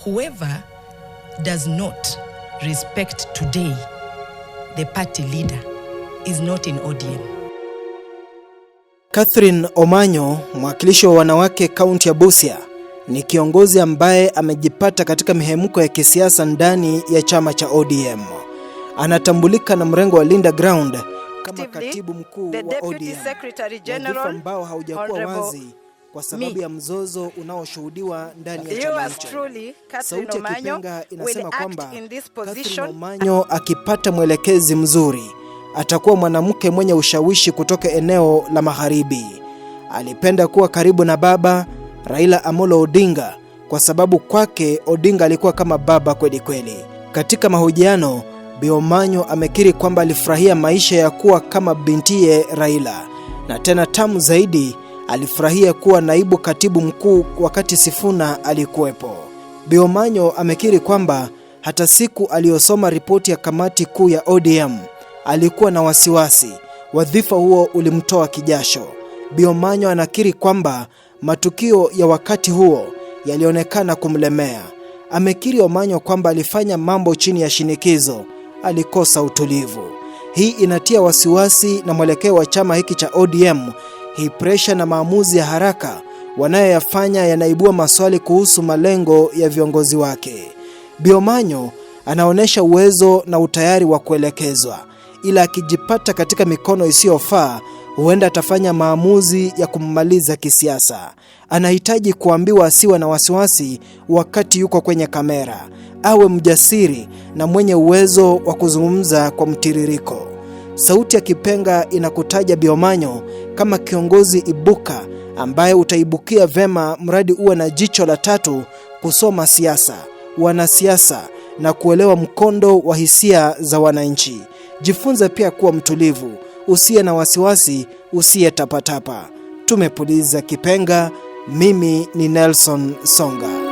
whoever does not respect today the party leader is not in ODM. Catherine Omanyo, mwakilishi wa wanawake kaunti ya Busia, ni kiongozi ambaye amejipata katika mihemko ya kisiasa ndani ya chama cha ODM. Anatambulika na mrengo wa Linda Ground kama katibu mkuu wa ODM, wadhifa ambao haujakuwa wazi kwa sababu ya mzozo unaoshuhudiwa ndani ya chama hicho. Sauti ya Kipenga inasema kwamba Catherine Omanyo akipata mwelekezi mzuri atakuwa mwanamke mwenye ushawishi kutoka eneo la magharibi. Alipenda kuwa karibu na baba Raila Amolo Odinga kwa sababu kwake Odinga alikuwa kama baba kweli kweli. Katika mahojiano, Bi Omanyo amekiri kwamba alifurahia maisha ya kuwa kama bintiye Raila, na tena tamu zaidi alifurahia kuwa naibu katibu mkuu wakati Sifuna alikuwepo. Bi Omanyo amekiri kwamba hata siku aliyosoma ripoti ya kamati kuu ya ODM alikuwa na wasiwasi, wadhifa huo ulimtoa kijasho. Bi Omanyo anakiri kwamba matukio ya wakati huo yalionekana kumlemea. Amekiri Omanyo kwamba alifanya mambo chini ya shinikizo, alikosa utulivu. Hii inatia wasiwasi na mwelekeo wa chama hiki cha ODM. Hii pressure na maamuzi ya haraka wanayoyafanya yanaibua maswali kuhusu malengo ya viongozi wake. Bi Omanyo anaonesha uwezo na utayari wa kuelekezwa, ila akijipata katika mikono isiyofaa huenda atafanya maamuzi ya kummaliza kisiasa. Anahitaji kuambiwa asiwe na wasiwasi wakati yuko kwenye kamera, awe mjasiri na mwenye uwezo wa kuzungumza kwa mtiririko. Sauti ya Kipenga inakutaja Bi Omanyo kama kiongozi ibuka ambaye utaibukia vema mradi uwe na jicho la tatu kusoma siasa, wanasiasa na kuelewa mkondo wa hisia za wananchi. Jifunze pia kuwa mtulivu, usiye na wasiwasi, usiye tapatapa. Tumepuliza Kipenga, mimi ni Nelson Songa.